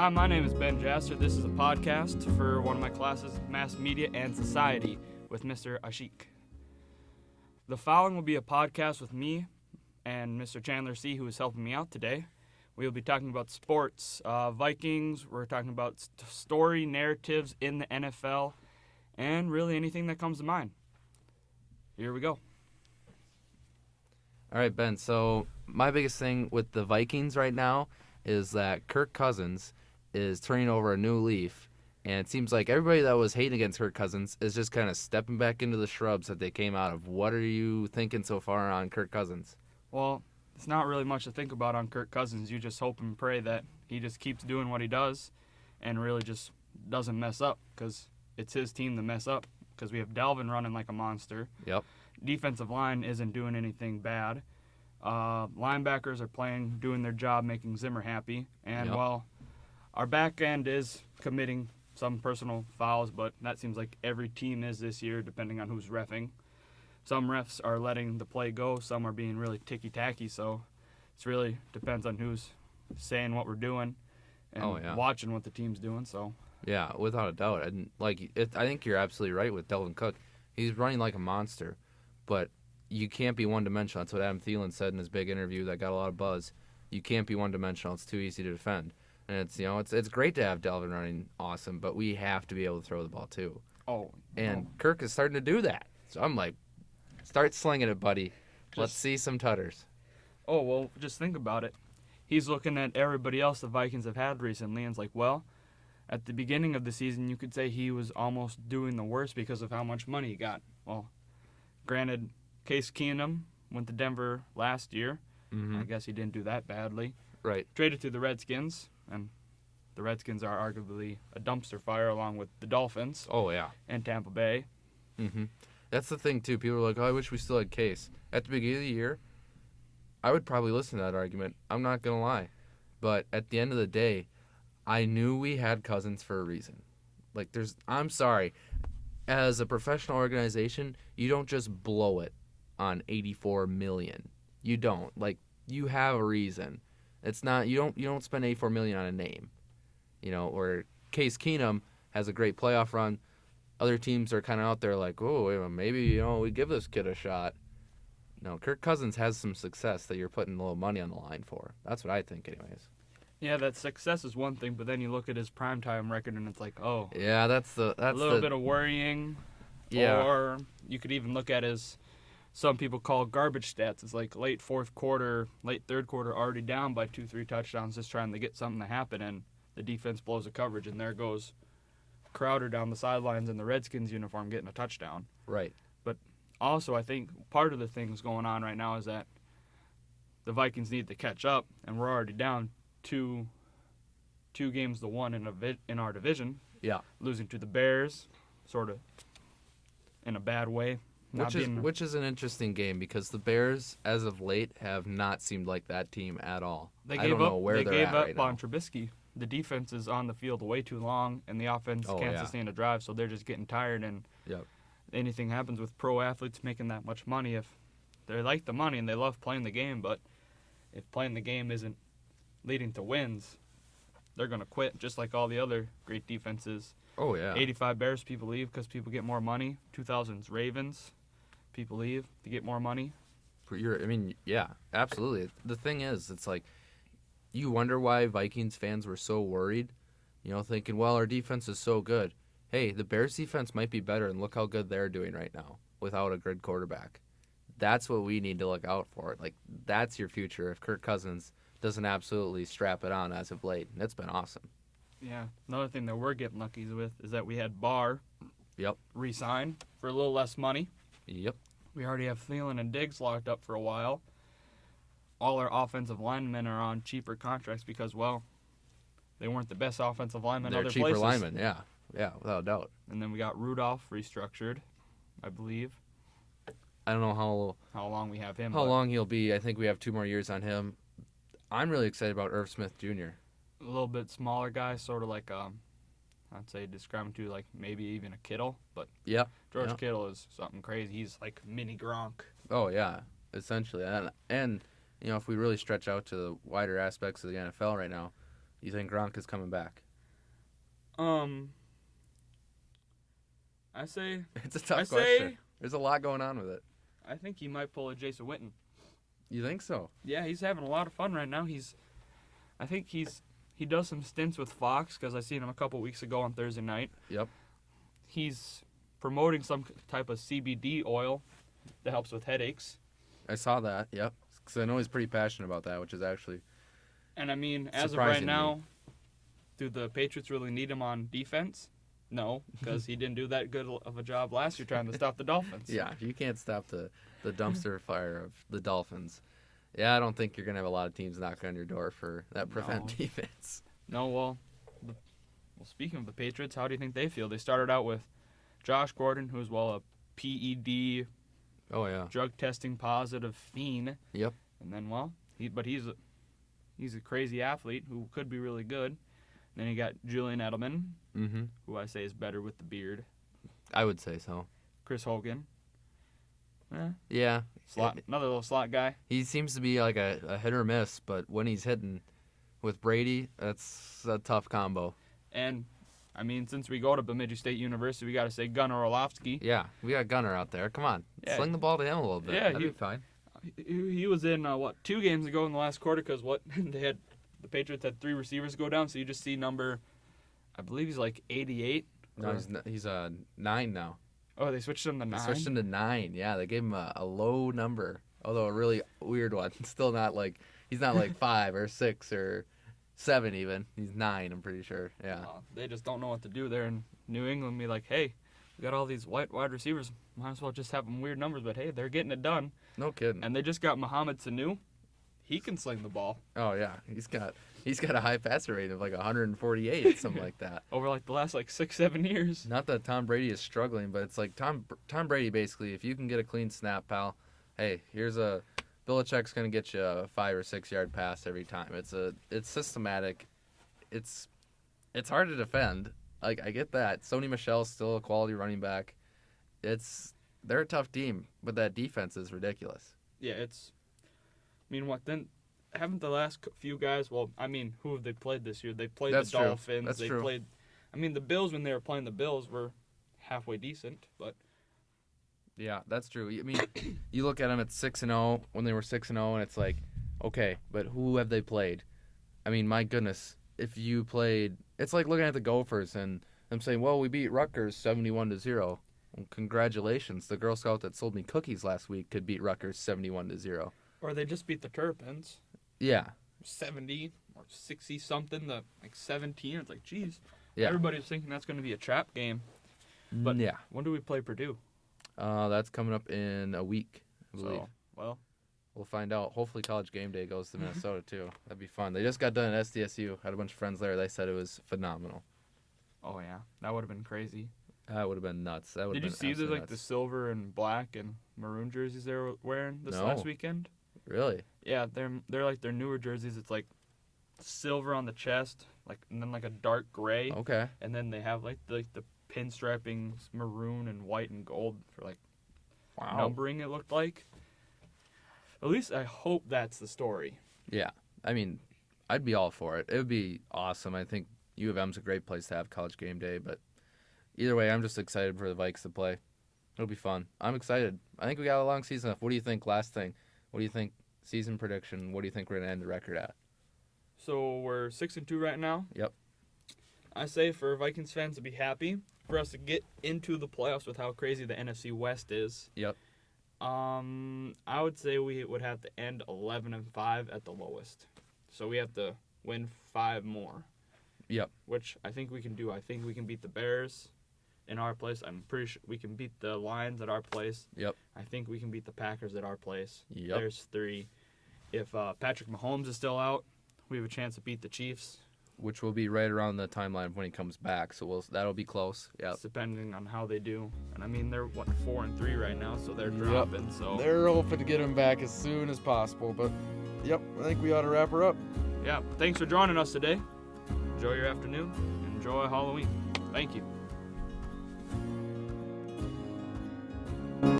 Hi, my name is Ben Jasser. This is a podcast for one of my classes, Mass Media and Society, with Mr. Ashik. The following will be a podcast with me and Mr. Chandler C., who is helping me out today. We will be talking about sports, Vikings. We're talking about story narratives in the NFL, and really anything that comes to mind. Here we go. All right, Ben. So my biggest thing with the Vikings right now is that Kirk Cousins is turning over a new leaf, and it seems like everybody that was hating against Kirk Cousins is just kind of stepping back into the shrubs that they came out of. What are you thinking so far on Kirk Cousins? Well, it's not really much to think about on Kirk Cousins. You just hope and pray that he just keeps doing what he does and really just doesn't mess up, because it's his team to mess up, because we have Dalvin running like a monster. Yep. Defensive line isn't doing anything bad. Linebackers are doing their job, making Zimmer happy. And, well, our back end is committing some personal fouls, but that seems like every team is this year, depending on who's reffing. Some refs are letting the play go. Some are being really ticky-tacky, so it really depends on who's saying what we're doing and watching what the team's doing. So yeah, without a doubt. And I think you're absolutely right with Delvin Cook. He's running like a monster, but you can't be one-dimensional. That's what Adam Thielen said in his big interview that got a lot of buzz. You can't be one-dimensional. It's too easy to defend. And it's great to have Delvin running awesome, but we have to be able to throw the ball too. Kirk is starting to do that. So I'm like, start slinging it, buddy. Let's see some tutters. Oh, well, just think about it. He's looking at everybody else the Vikings have had recently, and it's like, well, at the beginning of the season, you could say he was almost doing the worst because of how much money he got. Well, granted, Case Keenum went to Denver last year. Mm-hmm. I guess he didn't do that badly. Right. Traded to the Redskins, and the Redskins are arguably a dumpster fire along with the Dolphins. Oh, yeah. And Tampa Bay. Mm-hmm. That's the thing, too. People are like, oh, I wish we still had Case. At the beginning of the year, I would probably listen to that argument. I'm not going to lie. But at the end of the day, I knew we had Cousins for a reason. I'm sorry. As a professional organization, you don't just blow it on $84 million. You don't. You have a reason. It's not, you don't spend $84 million on a name. Or Case Keenum has a great playoff run. Other teams are kind of out there like, oh, maybe, we give this kid a shot. No, Kirk Cousins has some success that you're putting a little money on the line for. That's what I think anyways. Yeah, that success is one thing, but then you look at his primetime record and it's like, oh. Yeah, that's a little bit of worrying. Yeah. Or you could even look at his, some people call garbage stats. It's like late fourth quarter, late third quarter, already down by 2-3 touchdowns, just trying to get something to happen, and the defense blows a coverage, and there goes Crowder down the sidelines in the Redskins uniform getting a touchdown. Right. But also, I think part of the things going on right now is that the Vikings need to catch up, and we're already down two games to one in our division. Yeah. Losing to the Bears, sort of in a bad way. Which is an interesting game, because the Bears, as of late, have not seemed like that team at all. They gave up on Trubisky. The defense is on the field way too long, and the offense can't sustain a drive, so they're just getting tired. And anything happens with pro athletes making that much money, if they like the money and they love playing the game, but if playing the game isn't leading to wins, they're going to quit, just like all the other great defenses. Oh, yeah. 85 Bears, people leave because people get more money. 2000s Ravens, people leave to get more money. Yeah, absolutely. The thing is, it's like, you wonder why Vikings fans were so worried, thinking, well, our defense is so good. Hey, the Bears defense might be better, and look how good they're doing right now without a good quarterback. That's what we need to look out for. That's your future if Kirk Cousins doesn't absolutely strap it on as of late. That's been awesome. Yeah. Another thing that we're getting lucky with is that we had Barr re-sign for a little less money. Yep. We already have Thielen and Diggs locked up for a while. All our offensive linemen are on cheaper contracts because, well, they weren't the best offensive linemen other places. They're cheaper linemen, yeah. Yeah, without a doubt. And then we got Rudolph restructured, I believe. I don't know how long we have him. How long he'll be. I think we have 2 more years on him. I'm really excited about Irv Smith Jr. A little bit smaller guy, sort of like, I'd say describe him to like maybe even a Kittle. But George Kittle is something crazy. He's like mini Gronk. Oh, yeah, essentially. And if we really stretch out to the wider aspects of the NFL right now, You think Gronk is coming back? I say It's a tough question. There's a lot going on with it. I think he might pull a Jason Witten. You think so? Yeah, he's having a lot of fun right now. I think he does some stints with Fox because I seen him a couple weeks ago on Thursday night. Yep. He's promoting some type of CBD oil that helps with headaches. I saw that. Yep. Because I know he's pretty passionate about that, which is actually. And I mean, as of right now, do the Patriots really need him on defense? No, because he didn't do that good of a job last year trying to stop the Dolphins. Yeah, you can't stop the dumpster fire of the Dolphins. Yeah, I don't think you're going to have a lot of teams knocking on your door for that prevent defense. No, well, speaking of the Patriots, how do you think they feel? They started out with Josh Gordon, who's, a PED drug testing positive fiend. Yep. And then, he's a crazy athlete who could be really good. Then you got Julian Edelman, who I say is better with the beard. I would say so. Chris Hogan. Yeah. Another little slot guy. He seems to be like a hit or miss, but when he's hitting with Brady, that's a tough combo. And, I mean, since we go to Bemidji State University, we got to say Gunnar Orlovsky. Yeah, we got Gunnar out there. Come on. Yeah. Sling the ball to him a little bit. Yeah, that'd be fine. He was in, 2 games ago in the last quarter because the Patriots had 3 receivers go down, so you just see I believe he's like 88. No, he's 9 now. Oh, they switched him to 9? They switched him to 9, yeah. They gave him a low number, although a really weird one. Still not like, he's not like 5 or 6 or 7 even. He's 9, I'm pretty sure, yeah. They just don't know what to do there in New England. Be like, hey, we got all these wide receivers. Might as well just have them weird numbers, but hey, they're getting it done. No kidding. And they just got Mohamed Sanu. He can sling the ball. Oh, yeah. He's got a high passer rate of like 148, something like that. Over like the last 6-7 years. Not that Tom Brady is struggling, but it's like Tom Brady basically, if you can get a clean snap, pal, hey, Belichick's going to get you a 5 or 6 yard pass every time. It's systematic. It's hard to defend. Like, I get that. Sony Michel's still a quality running back. They're a tough team, but that defense is ridiculous. Yeah, haven't the last few guys, who have they played this year? They played the Dolphins. That's true. Played, the Bills, when they were playing the Bills, were halfway decent, but. Yeah, that's true. I mean, you look at them at 6-0, when they were 6-0, and it's like, okay, but who have they played? I mean, my goodness, if you played, it's like looking at the Gophers and them saying, well, we beat Rutgers 71-0. Well, congratulations. The Girl Scout that sold me cookies last week could beat Rutgers 71-0. Or they just beat the Terrapins. Yeah. 70 or 60 something, 17. It's like, geez. Yeah. Everybody's thinking that's going to be a trap game. But yeah. When do we play Purdue? That's coming up in a week, I believe. So, we'll find out. Hopefully College Game Day goes to Minnesota, too. That'd be fun. They just got done at SDSU. Had a bunch of friends there. They said it was phenomenal. Oh, yeah. That would have been crazy. That would have been nuts. Did you see the silver and black and maroon jerseys they were wearing this last weekend? Really? Yeah, they're like their newer jerseys. It's like silver on the chest, and then a dark gray. Okay. And then they have the pinstriping maroon and white and gold for numbering. It looked like. At least I hope that's the story. Yeah, I mean, I'd be all for it. It would be awesome. I think U of M's a great place to have College Game Day, but either way, I'm just excited for the Vikes to play. It'll be fun. I'm excited. I think we got a long season left. What do you think? Last thing. What do you think? Season prediction. What do you think we're gonna end the record at? So we're 6-2 right now. Yep. I say for Vikings fans to be happy, for us to get into the playoffs with how crazy the NFC West is. Yep. I would say we would have to end 11-5 at the lowest. So we have to win 5 more. Yep. Which I think we can do. I think we can beat the Bears in our place. I'm pretty sure we can beat the Lions at our place. Yep. I think we can beat the Packers at our place. Yep. There's 3. If Patrick Mahomes is still out, we have a chance to beat the Chiefs. Which will be right around the timeline of when he comes back, so that'll be close. Yeah. Depending on how they do, and they're 4-3 right now, so they're dropping. Yep. So they're hoping to get him back as soon as possible. But yep, I think we ought to wrap her up. Yeah. Thanks for joining us today. Enjoy your afternoon. Enjoy Halloween. Thank you.